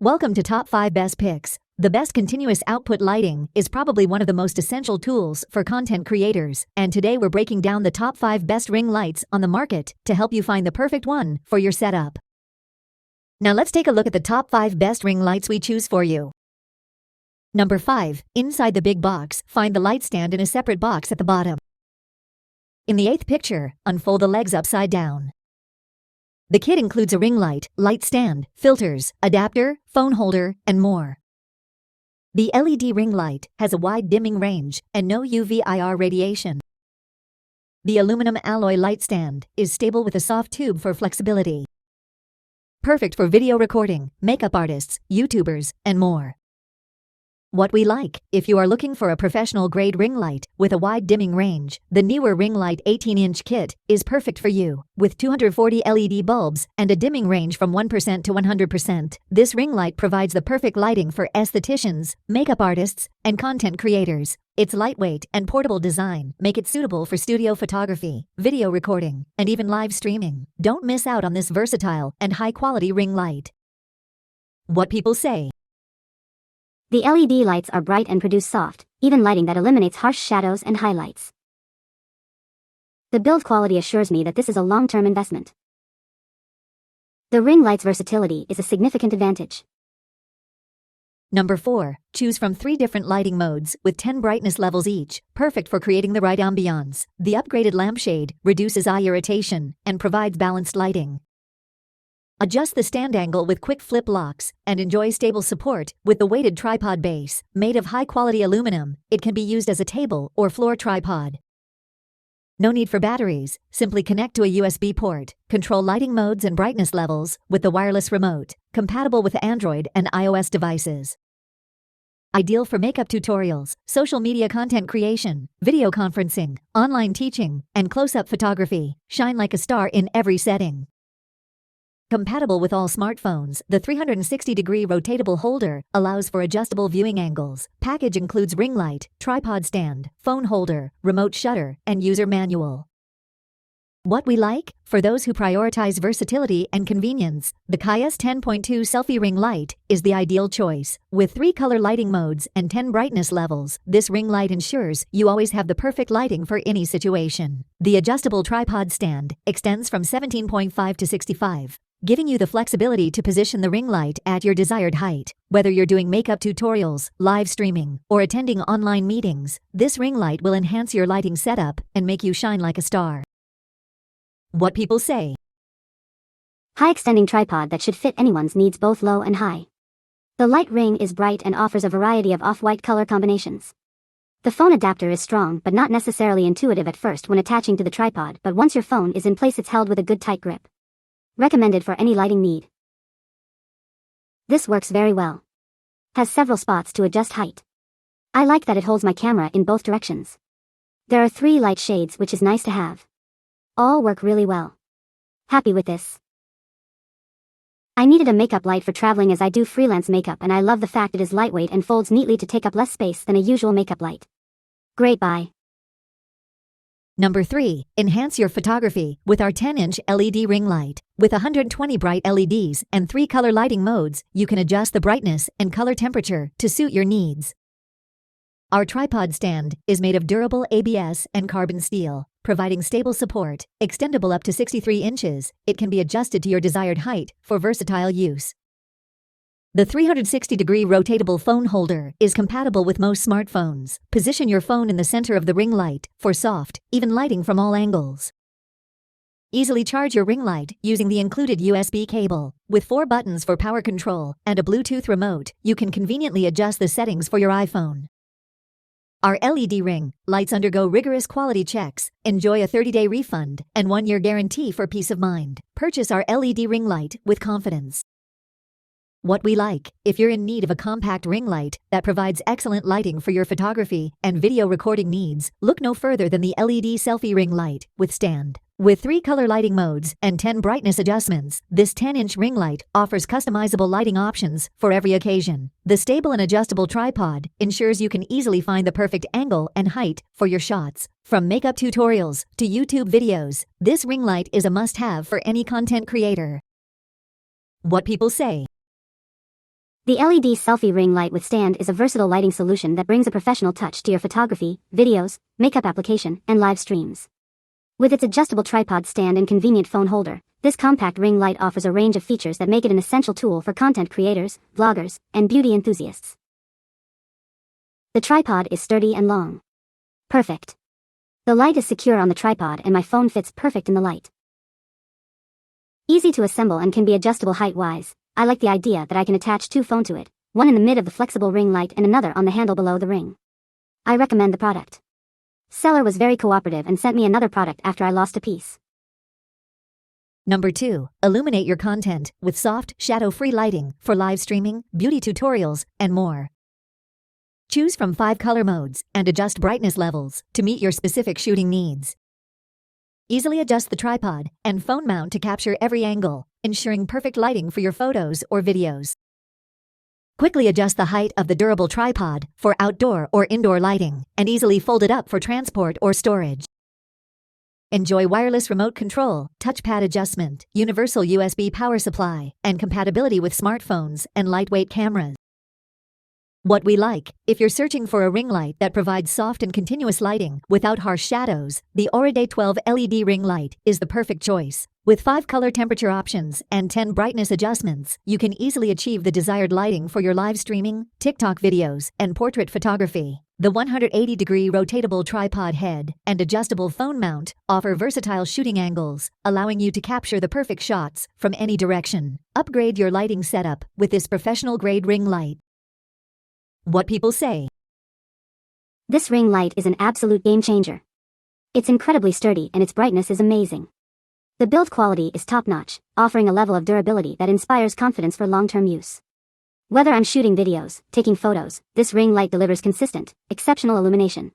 Welcome to Top 5 Best Picks. The best continuous output lighting is probably one of the most essential tools for content creators, and today we're breaking down the top 5 best ring lights on the market to help you find the perfect one for your setup. Now let's take a look at the top 5 best ring lights we choose for you. Number 5. Inside the big box, find the light stand in a separate box at the bottom. In the 8th picture, unfold the legs upside down. The kit includes a ring light, light stand, filters, adapter, phone holder, and more. The LED ring light has a wide dimming range and no UV/IR radiation. The aluminum alloy light stand is stable with a soft tube for flexibility. Perfect for video recording, makeup artists, YouTubers, and more. What we like: if you are looking for a professional-grade ring light with a wide dimming range, the newer ring light 18-inch kit is perfect for you. With 240 LED bulbs and a dimming range from 1% to 100%, this ring light provides the perfect lighting for estheticians, makeup artists, and content creators. Its lightweight and portable design make it suitable for studio photography, video recording, and even live streaming. Don't miss out on this versatile and high-quality ring light. What people say. The LED lights are bright and produce soft, even lighting that eliminates harsh shadows and highlights. The build quality assures me that this is a long-term investment. The ring light's versatility is a significant advantage. Number 4. Choose from 3 different lighting modes with 10 brightness levels each, perfect for creating the right ambiance. The upgraded lampshade reduces eye irritation and provides balanced lighting. Adjust the stand angle with quick flip locks and enjoy stable support with the weighted tripod base. Made of high-quality aluminum, it can be used as a table or floor tripod. No need for batteries, simply connect to a USB port. Control lighting modes and brightness levels with the wireless remote, compatible with Android and iOS devices. Ideal for makeup tutorials, social media content creation, video conferencing, online teaching, and close-up photography. Shine like a star in every setting. Compatible with all smartphones, the 360-degree rotatable holder allows for adjustable viewing angles. Package includes ring light, tripod stand, phone holder, remote shutter, and user manual. What we like? For those who prioritize versatility and convenience, the Kaius 10.2 selfie ring light is the ideal choice. With 3 color lighting modes and 10 brightness levels, this ring light ensures you always have the perfect lighting for any situation. The adjustable tripod stand extends from 17.5 to 65. Giving you the flexibility to position the ring light at your desired height. Whether you're doing makeup tutorials, live streaming, or attending online meetings, this ring light will enhance your lighting setup and make you shine like a star. What people say. High extending tripod that should fit anyone's needs both low and high. The light ring is bright and offers a variety of off-white color combinations. The phone adapter is strong but not necessarily intuitive at first when attaching to the tripod, but once your phone is in place it's held with a good tight grip. Recommended for any lighting need. This works very well. Has several spots to adjust height. I like that it holds my camera in both directions. There are 3 light shades, which is nice to have. All work really well. Happy with this. I needed a makeup light for traveling as I do freelance makeup, and I love the fact it is lightweight and folds neatly to take up less space than a usual makeup light. Great buy. Number 3. Enhance your photography with our 10-inch LED ring light. With 120 bright LEDs and 3 color lighting modes, you can adjust the brightness and color temperature to suit your needs. Our tripod stand is made of durable ABS and carbon steel, providing stable support. Extendable up to 63 inches, it can be adjusted to your desired height for versatile use. The 360-degree rotatable phone holder is compatible with most smartphones. Position your phone in the center of the ring light for soft, even lighting from all angles. Easily charge your ring light using the included USB cable. With 4 buttons for power control and a Bluetooth remote, you can conveniently adjust the settings for your iPhone. Our LED ring lights undergo rigorous quality checks. Enjoy a 30-day refund and 1-year guarantee for peace of mind. Purchase our LED ring light with confidence. What we like: if you're in need of a compact ring light that provides excellent lighting for your photography and video recording needs, look no further than the LED selfie ring light with stand. With 3 color lighting modes and 10 brightness adjustments, this 10-inch ring light offers customizable lighting options for every occasion. The stable and adjustable tripod ensures you can easily find the perfect angle and height for your shots. From makeup tutorials to YouTube videos, this ring light is a must-have for any content creator. What people say. The LED selfie ring light with stand is a versatile lighting solution that brings a professional touch to your photography, videos, makeup application, and live streams. With its adjustable tripod stand and convenient phone holder, this compact ring light offers a range of features that make it an essential tool for content creators, vloggers, and beauty enthusiasts. The tripod is sturdy and long. Perfect. The light is secure on the tripod and my phone fits perfect in the light. Easy to assemble and can be adjustable height-wise. I like the idea that I can attach two phones to it, one in the mid of the flexible ring light and another on the handle below the ring. I recommend the product. Seller was very cooperative and sent me another product after I lost a piece. Number 2. Illuminate your content with soft, shadow-free lighting for live streaming, beauty tutorials, and more. Choose from 5 color modes and adjust brightness levels to meet your specific shooting needs. Easily adjust the tripod and phone mount to capture every angle, ensuring perfect lighting for your photos or videos. Quickly adjust the height of the durable tripod for outdoor or indoor lighting and easily fold it up for transport or storage. Enjoy wireless remote control, touchpad adjustment, universal USB power supply, and compatibility with smartphones and lightweight cameras. What we like: if you're searching for a ring light that provides soft and continuous lighting without harsh shadows, the Aureday 12 LED ring light is the perfect choice. With 5 color temperature options and 10 brightness adjustments, you can easily achieve the desired lighting for your live streaming, TikTok videos, and portrait photography. The 180-degree rotatable tripod head and adjustable phone mount offer versatile shooting angles, allowing you to capture the perfect shots from any direction. Upgrade your lighting setup with this professional-grade ring light. What people say. This ring light is an absolute game changer. It's incredibly sturdy and its brightness is amazing. The build quality is top-notch, offering a level of durability that inspires confidence for long-term use. Whether I'm shooting videos, taking photos, this ring light delivers consistent, exceptional illumination.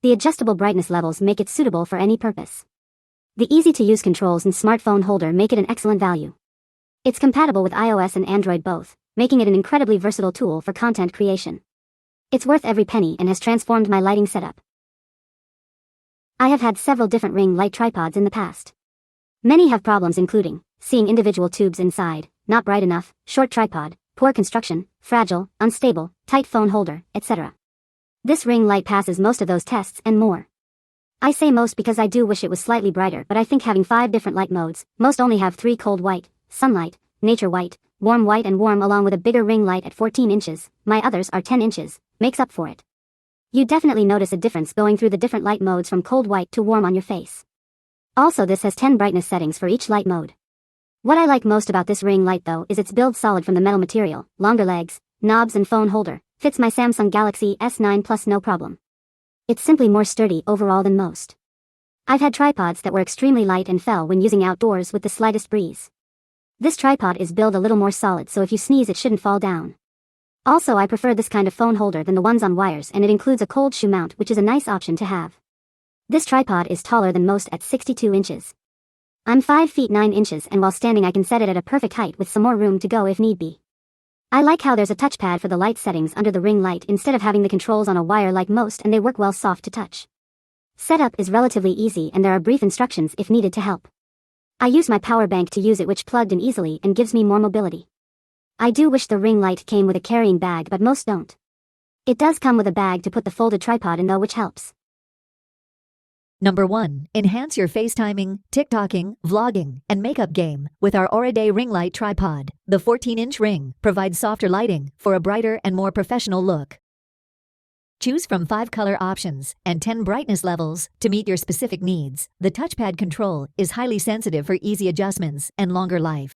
The adjustable brightness levels make it suitable for any purpose. The easy-to-use controls and smartphone holder make it an excellent value. It's compatible with iOS and Android both, making it an incredibly versatile tool for content creation. It's worth every penny and has transformed my lighting setup. I have had several different ring light tripods in the past. Many have problems including seeing individual tubes inside, not bright enough, short tripod, poor construction, fragile, unstable, tight phone holder, etc. This ring light passes most of those tests and more. I say most because I do wish it was slightly brighter, but I think having 5 different light modes, most only have 3: cold white, sunlight, nature white, warm white and warm, along with a bigger ring light at 14 inches, my others are 10 inches, makes up for it. You definitely notice a difference going through the different light modes from cold white to warm on your face. Also, this has 10 brightness settings for each light mode. What I like most about this ring light though is its build solid from the metal material, longer legs, knobs and phone holder, fits my Samsung Galaxy S9 Plus no problem. It's simply more sturdy overall than most. I've had tripods that were extremely light and fell when using outdoors with the slightest breeze. This tripod is built a little more solid, so if you sneeze it shouldn't fall down. Also, I prefer this kind of phone holder than the ones on wires, and it includes a cold shoe mount, which is a nice option to have. This tripod is taller than most at 62 inches. I'm 5 feet 9 inches, and while standing I can set it at a perfect height with some more room to go if need be. I like how there's a touchpad for the light settings under the ring light instead of having the controls on a wire like most, and they work well soft to touch. Setup is relatively easy and there are brief instructions if needed to help. I use my power bank to use it, which plugged in easily and gives me more mobility. I do wish the ring light came with a carrying bag, but most don't. It does come with a bag to put the folded tripod in though, which helps. Number 1. Enhance your FaceTiming, TikToking, vlogging, and makeup game with our Aureday ring light tripod. The 14-inch ring provides softer lighting for a brighter and more professional look. Choose from 5 color options and 10 brightness levels to meet your specific needs. The touchpad control is highly sensitive for easy adjustments and longer life.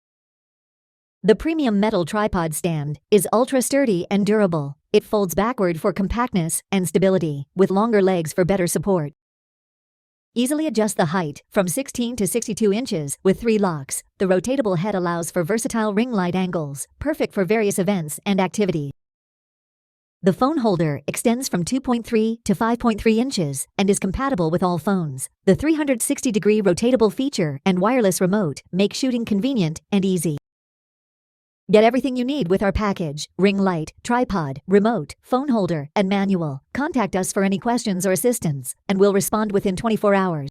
The premium metal tripod stand is ultra sturdy and durable. It folds backward for compactness and stability, with longer legs for better support. Easily adjust the height from 16 to 62 inches with 3 locks. The rotatable head allows for versatile ring light angles, perfect for various events and activities. The phone holder extends from 2.3 to 5.3 inches and is compatible with all phones. The 360-degree rotatable feature and wireless remote make shooting convenient and easy. Get everything you need with our package: ring light, tripod, remote, phone holder, and manual. Contact us for any questions or assistance, and we'll respond within 24 hours.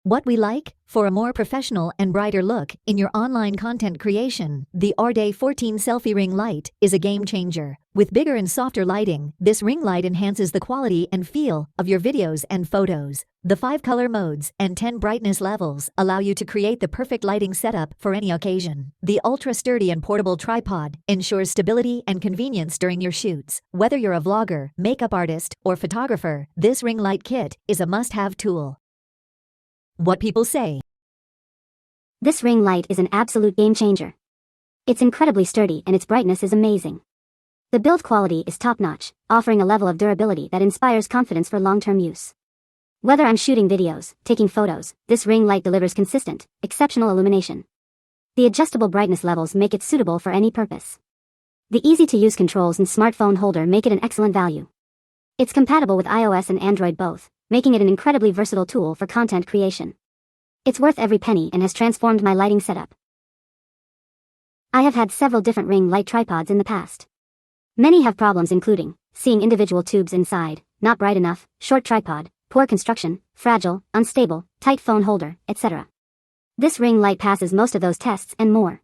What we like? For a more professional and brighter look in your online content creation, the Aureday 14 Selfie Ring Light is a game changer. With bigger and softer lighting, this ring light enhances the quality and feel of your videos and photos. The 5 color modes and 10 brightness levels allow you to create the perfect lighting setup for any occasion. The ultra-sturdy and portable tripod ensures stability and convenience during your shoots. Whether you're a vlogger, makeup artist, or photographer, this ring light kit is a must-have tool. What people say. This ring light is an absolute game changer. It's incredibly sturdy and its brightness is amazing. The build quality is top-notch, offering a level of durability that inspires confidence for long-term use. Whether I'm shooting videos, taking photos, this ring light delivers consistent, exceptional illumination. The adjustable brightness levels make it suitable for any purpose. The easy-to-use controls and smartphone holder make it an excellent value. It's compatible with iOS and Android both, making it an incredibly versatile tool for content creation. It's worth every penny and has transformed my lighting setup. I have had several different ring light tripods in the past. Many have problems including seeing individual tubes inside, not bright enough, short tripod, poor construction, fragile, unstable, tight phone holder, etc. This ring light passes most of those tests and more.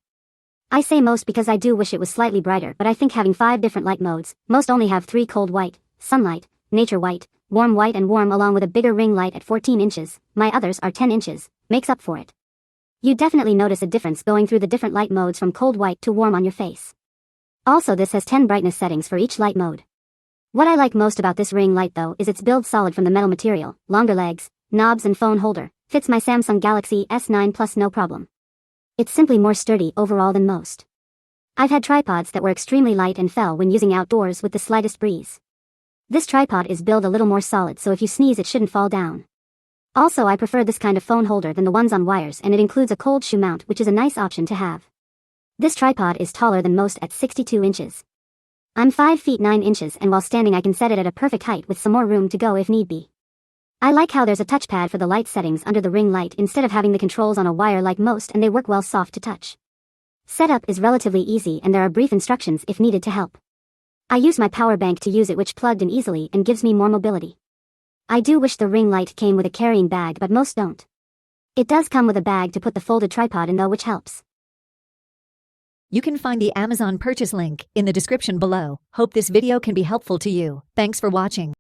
I say most because I do wish it was slightly brighter, but I think having 5 different light modes, most only have 3 cold white, sunlight, nature white, warm white and warm along with a bigger ring light at 14 inches, my others are 10 inches, makes up for it. You definitely notice a difference going through the different light modes from cold white to warm on your face. Also this has 10 brightness settings for each light mode. What I like most about this ring light though is its build solid from the metal material, longer legs, knobs and phone holder, fits my Samsung Galaxy S9 Plus no problem. It's simply more sturdy overall than most. I've had tripods that were extremely light and fell when using outdoors with the slightest breeze. This tripod is built a little more solid so if you sneeze it shouldn't fall down. Also I prefer this kind of phone holder than the ones on wires and it includes a cold shoe mount which is a nice option to have. This tripod is taller than most at 62 inches. I'm 5 feet 9 inches and while standing I can set it at a perfect height with some more room to go if need be. I like how there's a touchpad for the light settings under the ring light instead of having the controls on a wire like most and they work well soft to touch. Setup is relatively easy and there are brief instructions if needed to help. I use my power bank to use it which plugged in easily and gives me more mobility. I do wish the ring light came with a carrying bag but most don't. It does come with a bag to put the folded tripod in though which helps. You can find the Amazon purchase link in the description below. Hope this video can be helpful to you. Thanks for watching.